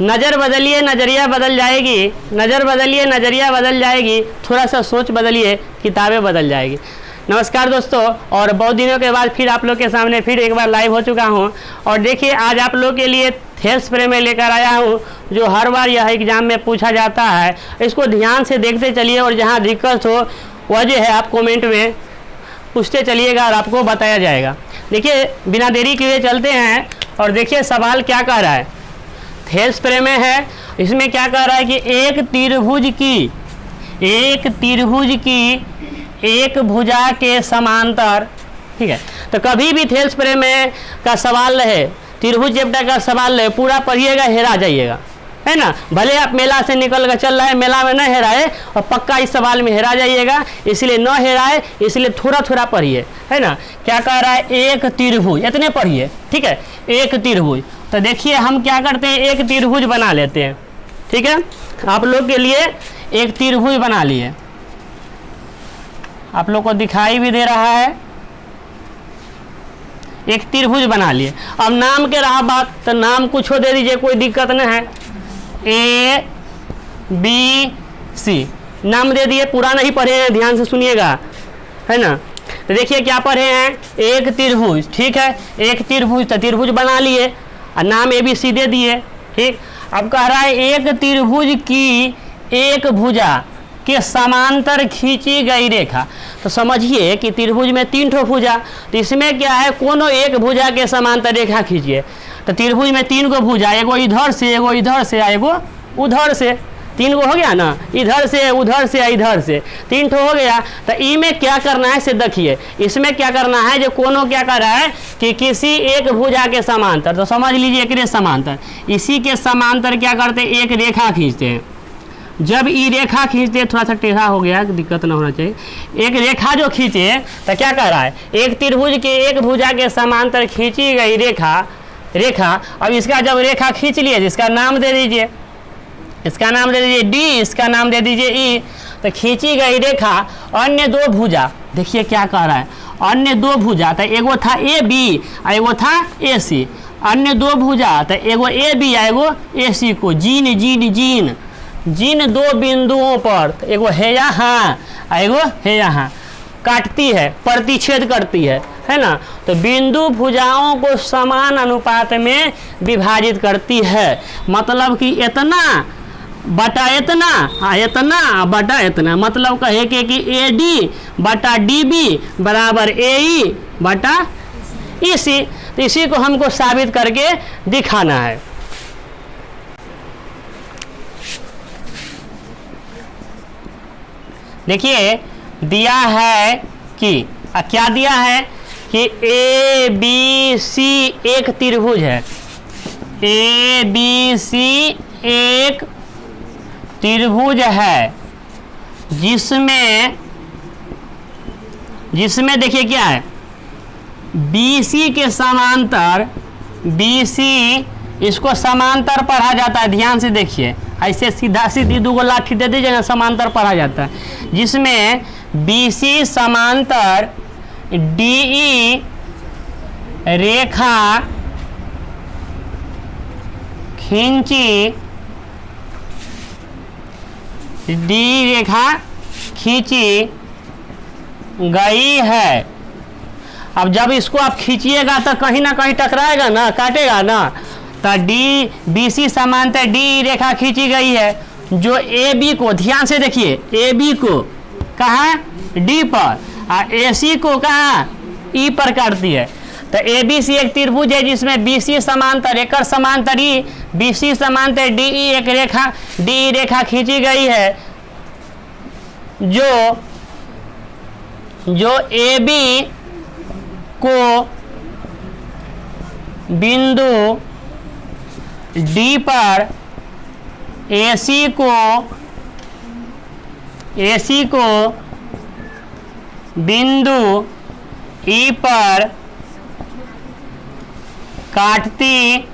नज़र बदलिए नज़रिया बदल जाएगी, नज़र बदलिए नज़रिया बदल जाएगी, थोड़ा सा सोच बदलिए किताबें बदल जाएगी। नमस्कार दोस्तों, और बहुत दिनों के बाद फिर आप लोग के सामने फिर एक बार लाइव हो चुका हूं। और देखिए आज आप लोग के लिए थेल्स स्प्रे में लेकर आया हूं, जो हर बार यह एग्ज़ाम में पूछा जाता है। इसको ध्यान से देखते चलिए और जहां दिक्कत हो वह जो है आप कमेंट में पूछते चलिएगा और आपको बताया जाएगा। देखिए बिना देरी किए चलते हैं और देखिए सवाल क्या कह रहा है। थेल्स स्प्रे में है, इसमें क्या कह रहा है कि एक त्रिभुज की एक भुजा के समांतर, ठीक है। तो कभी भी थेल्स स्प्रे में का सवाल रहे, त्रिभुज चैप्टर का सवाल रहे, पूरा पढ़िएगा, हेरा जाइएगा, है ना। भले आप मेला से निकल कर चल रहे हैं, मेला में न हेराए और पक्का इस सवाल में हेरा जाइएगा, इसलिए न हेराए, इसलिए थोड़ा थोड़ा पढ़िए, है ना। क्या कह रहा है, एक त्रिभुज, इतने पढ़िए, ठीक है। एक त्रिभुज, तो देखिए हम क्या करते हैं, एक त्रिभुज बना लेते हैं, ठीक है। आप लोग के लिए एक त्रिभुज बना लिए, आप लोग को दिखाई भी दे रहा है। एक त्रिभुज बना लिए। अब नाम के रहा बात, तो नाम कुछ दे दीजिए, कोई दिक्कत नहीं है। ए बी सी नाम दे दिए, पूरा नहीं पढ़े हैं, ध्यान से सुनिएगा, है ना। तो देखिए क्या पढ़े हैं, एक त्रिभुज, ठीक है। एक त्रिभुज, तो त्रिभुज बना लिए और नाम ए बी सी दे दिए, ठीक। अब कह रहा है एक त्रिभुज की एक भुजा के समांतर खींची गई रेखा। तो समझिए कि त्रिभुज में 3 ठो भुजा, तो इसमें क्या है, कोनो एक भुजा के समांतर रेखा खींचिए। तो त्रिभुज में 3 गो भुजा, एगो इधर से, एगो इधर से, एगो उधर से, 3 गो हो गया ना, इधर से उधर से इधर से, 3 ठो हो गया। तो ई में क्या करना है से देखिए, इसमें क्या करना है, जो कोनो क्या कर रहा है कि किसी एक भुजा के समांतर, तो समझ लीजिए एक समांतर, इसी के समांतर क्या करते हैं, एक रेखा खींचते हैं। जब ई रेखा खींचते, थोड़ा सा टेढ़ा हो गया, दिक्कत ना होना चाहिए। एक रेखा जो खींचे, तो क्या कह रहा है, एक त्रिभुज के एक भुजा के समांतर खींची गई रेखा। अब इसका जब रेखा खींच लिए, इसका नाम दे दीजिए, इसका नाम दे दीजिए डी, इसका नाम दे दीजिए ई। तो खींची गई रेखा, अन्य 2 भुजा, देखिए क्या कह रहा है, अन्य 2 भुजा, तो एगो था ए बी और एगो था ए सी। अन्य 2 भुजा, तो एगो ए बी और एगो ए सी को जिन 2 बिंदुओं पर, एगो है यहाँ और एगो है यहाँ, काटती है, प्रतिच्छेद करती है ना। तो बिंदु भुजाओं को समान अनुपात में विभाजित करती है। मतलब कि इतना बटा इतना, इतना बटा इतना, मतलब कहे कि ए डी बटा डी बी बराबर ए ई बटा ई सी। तो इसी को हमको साबित करके दिखाना है। देखिए दिया है कि क्या दिया है कि ए बी सी एक त्रिभुज है, ए बी सी एक त्रिभुज है, जिसमें देखिए क्या है, बी सी के समांतर, बी सी इसको समांतर पढ़ा जाता है, ध्यान से देखिए, ऐसे सीधा सीधी 2 गो लाठी दे दीजिएगा, समांतर पढ़ा जाता है। जिसमें BC समांतर DE रेखा खींची, D रेखा खींची गई है। अब जब इसको आप खींचिएगा तो कहीं ना कहीं टकराएगा ना, काटेगा ना। तो BC समांतर D रेखा खींची गई है, जो AB को, ध्यान से देखिए, AB को कहाँ, D पर, और AC को कहाँ, E पर काटती है। तो ABC एक त्रिभुज है जिसमें BC समांतर, एक समांतर E, BC समांतर DE एक रेखा, DE रेखा खींची गई है, जो AB को बिंदु D पर AC को बिंदु E पर काटती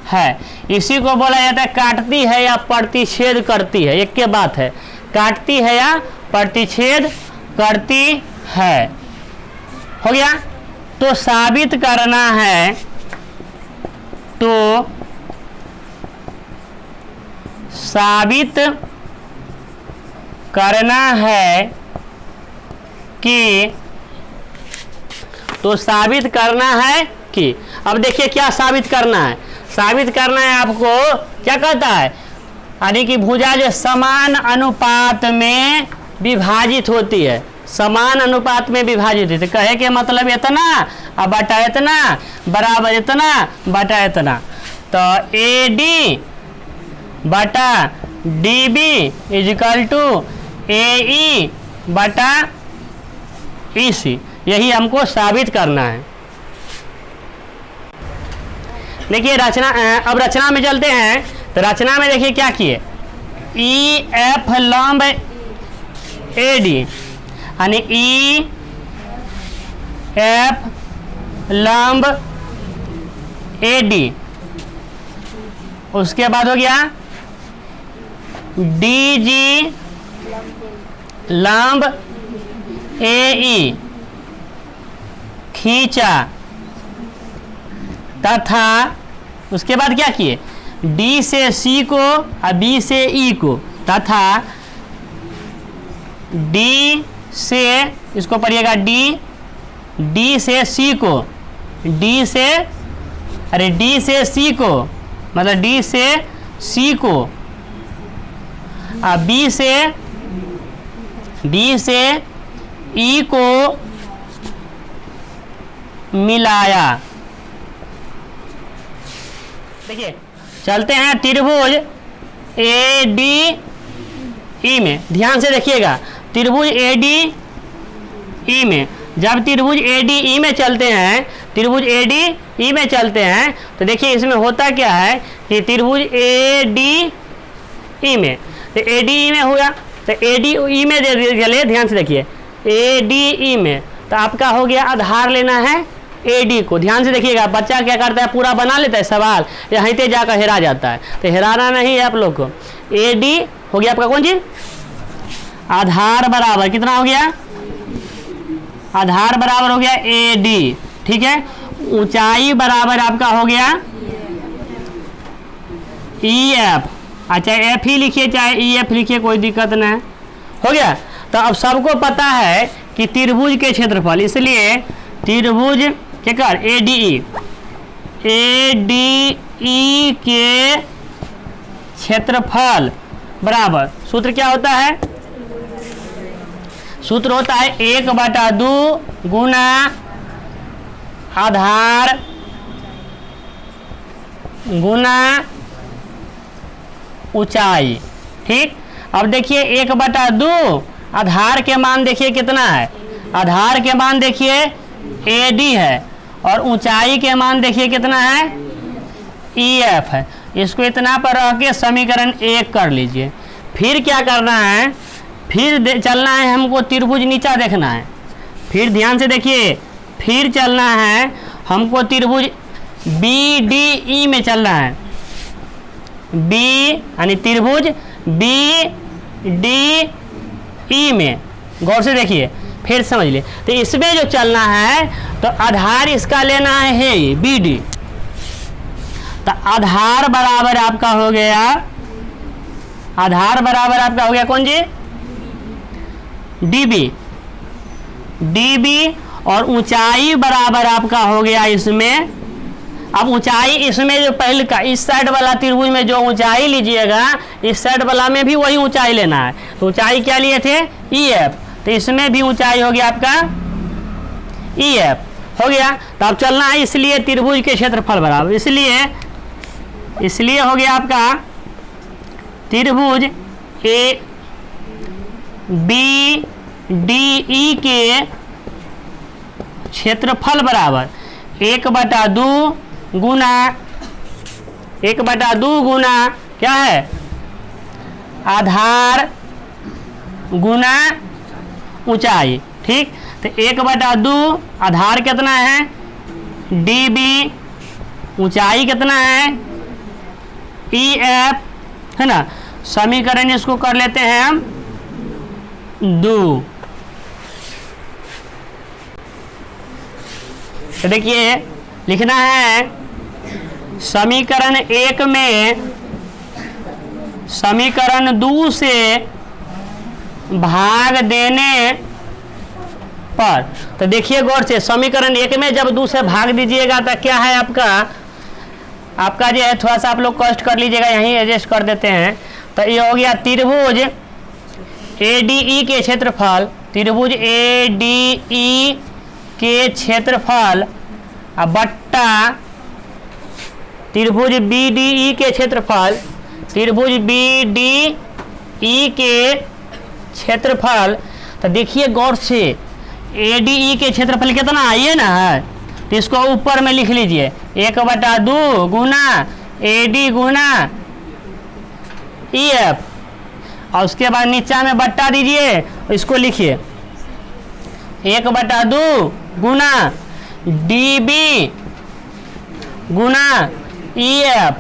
है। इसी को बोला जाता है काटती है या प्रतिच्छेद करती है, एक के बात है, काटती है या प्रतिच्छेद करती है। हो गया। तो साबित करना है, तो साबित करना है कि, तो साबित करना है कि, अब देखिए क्या साबित करना है। साबित करना है आपको, क्या कहता है, यानी कि भुजा जो समान अनुपात में विभाजित होती है, समान अनुपात में विभाजित होती है। कहे के मतलब इतना अब बटा इतना बराबर इतना बटा इतना। तो ए डी बटा डी बी इजिकल टू ए ई बटा ई सी, यही हमको साबित करना है। देखिए रचना, अब रचना में चलते हैं। तो रचना में देखिए क्या किए, ई एफ लंब ए डी, यानी ई एफ लंब ए डी, उसके बाद हो गया डी जी लंब ए ई खींचा, तथा उसके बाद क्या किए, डी से सी को और बी से ई को, तथा डी से, इसको पढ़िएगा डी से सी को, डी से, अरे डी से सी को, मतलब डी से सी को, और बी से ई को मिलाया। देखिए चलते हैं त्रिभुज ए डी ई में, ध्यान से देखिएगा। त्रिभुज ए डी ई में, जब त्रिभुज ए डी ई में चलते हैं, त्रिभुज ए डी ई में चलते हैं, तो देखिए इसमें होता क्या है कि त्रिभुज ए डी ई में, तो ए डी ई में हुआ, तो ए डी ई में चले, ध्यान से देखिए ए डी ई में, तो आपका हो गया आधार लेना है ए डी को। ध्यान से देखिएगा, बच्चा क्या करता है, पूरा बना लेता है सवाल, यहीं पे जाकर हेरा जाता है, तो हेराना नहीं है आप लोग को। ए डी हो गया आपका कौन चीज, आधार बराबर कितना हो गया, आधार बराबर हो गया ए डी, ठीक है। ऊंचाई बराबर आपका हो गया ई एफ, अच्छा एफ ही लिखिए चाहे ई एफ लिखिए, कोई दिक्कत नहीं, हो गया। तो अब सबको पता है कि त्रिभुज के क्षेत्रफल, इसलिए त्रिभुज क्या कर ए डी ई के क्षेत्रफल बराबर, सूत्र क्या होता है, सूत्र होता है 1/2 गुना आधार गुना ऊंचाई, ठीक। अब देखिए 1/2, आधार के मान देखिए कितना है, आधार के मान देखिए ए डी है, और ऊंचाई के मान देखिए कितना है ई एफ है। इसको इतना पर रख के समीकरण 1 कर लीजिए। फिर क्या करना है, फिर चलना है हमको त्रिभुज नीचा देखना है। फिर ध्यान से देखिए, फिर चलना है हमको त्रिभुज बी डी ई में चलना है, बी यानी त्रिभुज बी डी ई में, गौर से देखिए फिर समझ लिए। तो इसमें जो चलना है तो आधार इसका लेना है बी डी, तो आधार बराबर आपका हो गया, आधार बराबर आपका हो गया कौन जी, डी बी, और ऊंचाई बराबर आपका हो गया इसमें। अब ऊंचाई इसमें जो पहले का इस साइड वाला त्रिभुज में जो ऊंचाई लीजिएगा, इस साइड वाला में भी वही ऊंचाई लेना है। तो ऊंचाई क्या लिए थे ई एफ, तो इसमें भी ऊंचाई हो गया आपका ई एफ, हो गया। तो अब चलना है इसलिए त्रिभुज के क्षेत्रफल बराबर, इसलिए हो गया आपका त्रिभुज ए बी डी ई के क्षेत्रफल बराबर 1/2 गुना क्या है, आधार गुना ऊंचाई, ठीक। तो 1/2 आधार कितना है डी बी, ऊंचाई कितना है ई एफ, है ना। समीकरण इसको कर लेते हैं हम 2। तो देखिए लिखना है समीकरण 1 में, समीकरण 2 से भाग देने पर, तो देखिए गौर से, समीकरण 1 में जब 2 से भाग दीजिएगा तो क्या है आपका जो है, थोड़ा सा आप लोग कष्ट कर लीजिएगा, यहीं एडजस्ट कर देते हैं। तो ये हो गया त्रिभुज ADE के क्षेत्रफल, त्रिभुज ADE के क्षेत्रफल बट्टा त्रिभुज BDE के क्षेत्रफल, त्रिभुज BDE के क्षेत्रफल। तो देखिए गौर से, ADE के क्षेत्रफल कितना आइए ना है, तो इसको ऊपर में लिख लीजिए 1/2 गुना AD गुना EF, और उसके बाद नीचा में बट्टा दीजिए, इसको लिखिए 1/2 गुना DB गुना EF।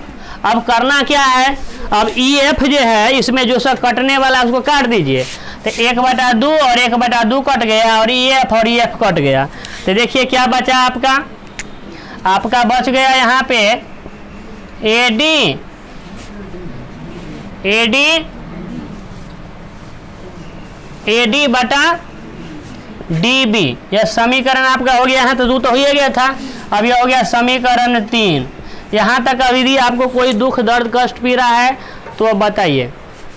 अब करना क्या है, अब EF जो है इसमें जो सब कटने वाला उसको काट दीजिए, तो 1/2 और 1/2 कट गया, और EF और EF कट गया। तो देखिए क्या बचा आपका बच गया यहाँ पे AD बटा DB। यह समीकरण आपका हो गया है, तो 2 तो हो ही गया था, अब यह हो गया समीकरण 3। यहाँ तक अभी भी आपको कोई दुख दर्द कष्ट पी रहा है तो अब बताइए।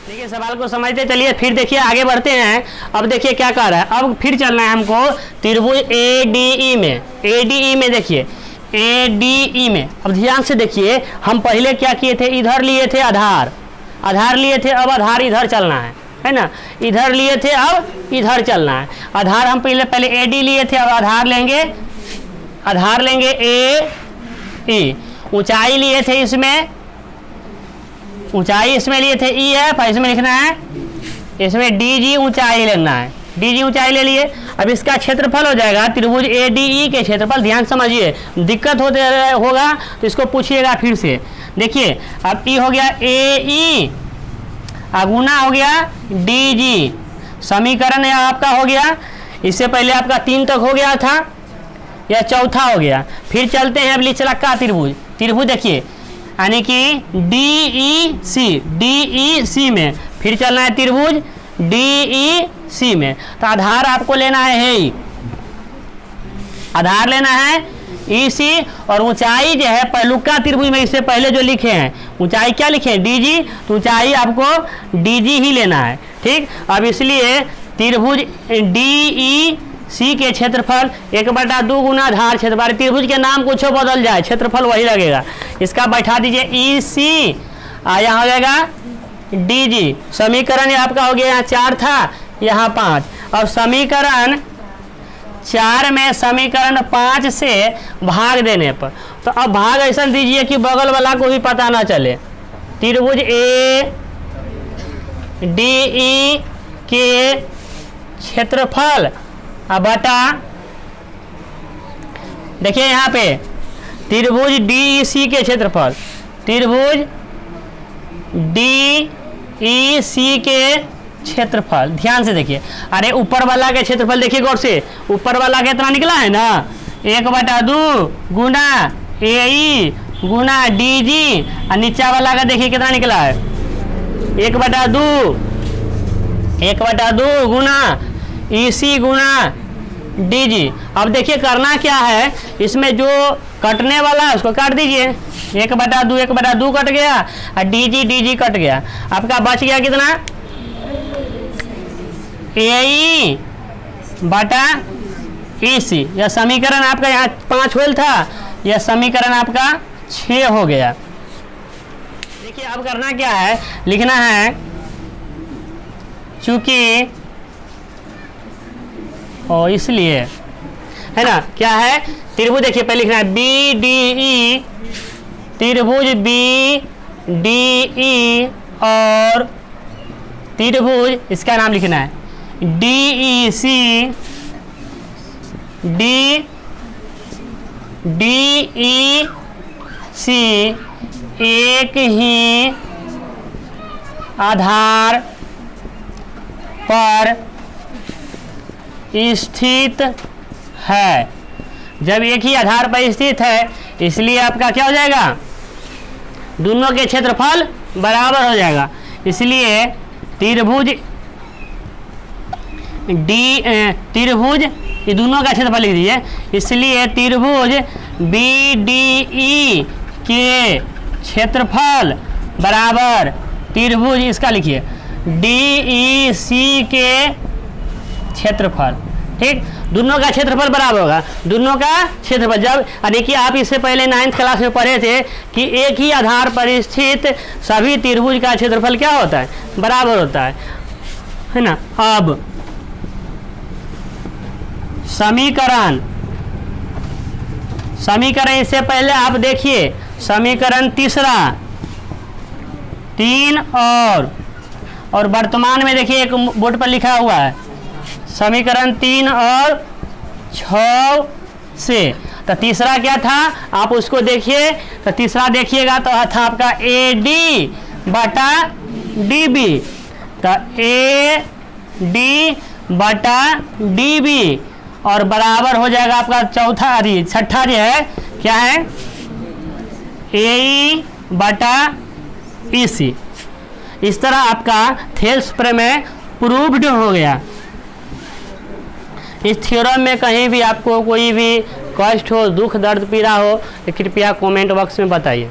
देखिए सवाल को समझते चलिए, फिर देखिए आगे बढ़ते हैं। अब देखिए क्या कर रहा है, अब फिर चलना है हमको त्रिभुज ADE में। ADE में देखिए, ADE में अब ध्यान से देखिए, हम पहले क्या किए थे, इधर लिए थे आधार लिए थे, अब आधार इधर चलना है ना, इधर लिए थे अब इधर चलना है। आधार हम पहले AD लिए थे, अब आधार लेंगे AE। ऊंचाई लिए थे इसमें, ऊंचाई इसमें लिए थे EF, इसमें लिखना है, इसमें DG ऊंचाई लेना है, DG ऊंचाई ले लिए। अब इसका क्षेत्रफल हो जाएगा त्रिभुज ADE के क्षेत्रफल। ध्यान समझिए, दिक्कत होगा तो इसको पूछिएगा फिर से। देखिए अब E हो गया AE, गुना हो गया DG, समीकरण आपका हो गया, इससे पहले आपका 3 तक हो गया था, यह चौथा हो गया। फिर चलते हैं अब लिचलक्का त्रिभुज देखिए, यानी कि DEC में, फिर चलना है त्रिभुज DEC में। तो आधार आपको लेना है आधार लेना है EC, और ऊंचाई जो है पहलुका त्रिभुज में इससे पहले जो लिखे हैं ऊंचाई क्या लिखे हैं DG, तो ऊंचाई आपको DG ही लेना है। ठीक, अब इसलिए त्रिभुज DEC के क्षेत्रफल 1/2 गुना आधार क्षेत्रफल, त्रिभुज के नाम कुछ बदल जाए क्षेत्रफल वही लगेगा। इसका बैठा दीजिए EC, यहाँ हो जाएगा DG। समीकरण आपका हो गया, यहाँ 4 था, यहाँ 5। और समीकरण 4 में समीकरण 5 से भाग देने पर, तो अब भाग ऐसा दीजिए कि बगल वाला को भी पता ना चले। त्रिभुज ADE के क्षेत्रफल बटा, देखिए यहाँ पे त्रिभुज DEC के क्षेत्रफल, त्रिभुज DEC के क्षेत्रफल। ध्यान से देखिए, अरे ऊपर वाला के क्षेत्रफल देखिए गौर से, ऊपर वाला कितना निकला है ना, 1/2 गुना AE गुना DG, और नीचा वाला का देखिए कितना निकला है 1/2 गुना EC गुना DG। अब देखिए करना क्या है, इसमें जो कटने वाला है उसको काट दीजिए, 1/2 कट गया, और DG कट गया। आपका बच गया कितना, AE बटा EC। यह समीकरण आपका यहाँ 5 होल था, यह समीकरण आपका 6 हो गया। देखिए अब करना क्या है, लिखना है, चूंकि और इसलिए है ना, क्या है त्रिभुज, देखिए पहले लिखना है BDE, त्रिभुज BDE, और त्रिभुज इसका नाम लिखना है DEC, DEC एक ही आधार पर स्थित है। जब एक ही आधार पर स्थित है, इसलिए आपका क्या हो जाएगा, दोनों के क्षेत्रफल बराबर हो जाएगा। इसलिए त्रिभुज त्रिभुज ये दोनों का क्षेत्रफल लिख दीजिए। इसलिए त्रिभुज BDE के क्षेत्रफल बराबर त्रिभुज, इसका लिखिए DEC के क्षेत्रफल। ठीक, दोनों का क्षेत्रफल बराबर होगा, दोनों का क्षेत्रफल। जब देखिए आप इससे पहले 9th क्लास में पढ़े थे कि एक ही आधार पर स्थित सभी त्रिभुज का क्षेत्रफल क्या होता है, बराबर होता है ना। अब समीकरण इससे पहले आप देखिए समीकरण तीसरा 3 और वर्तमान में देखिए एक बोर्ड पर लिखा हुआ है समीकरण 3 और 6 से। तो तीसरा क्या था आप उसको देखिए, तो तीसरा देखिएगा तो था आपका AD बटा DB, तो AD बटा DB और बराबर हो जाएगा आपका छठा जो है क्या है AE बटा EC। इस तरह आपका थेल्स प्रमेय प्रूव्ड हो गया। इस थ्योरम में कहीं भी आपको कोई भी कष्ट हो, दुख दर्द पीड़ा हो तो कृपया कमेंट बॉक्स में बताइए।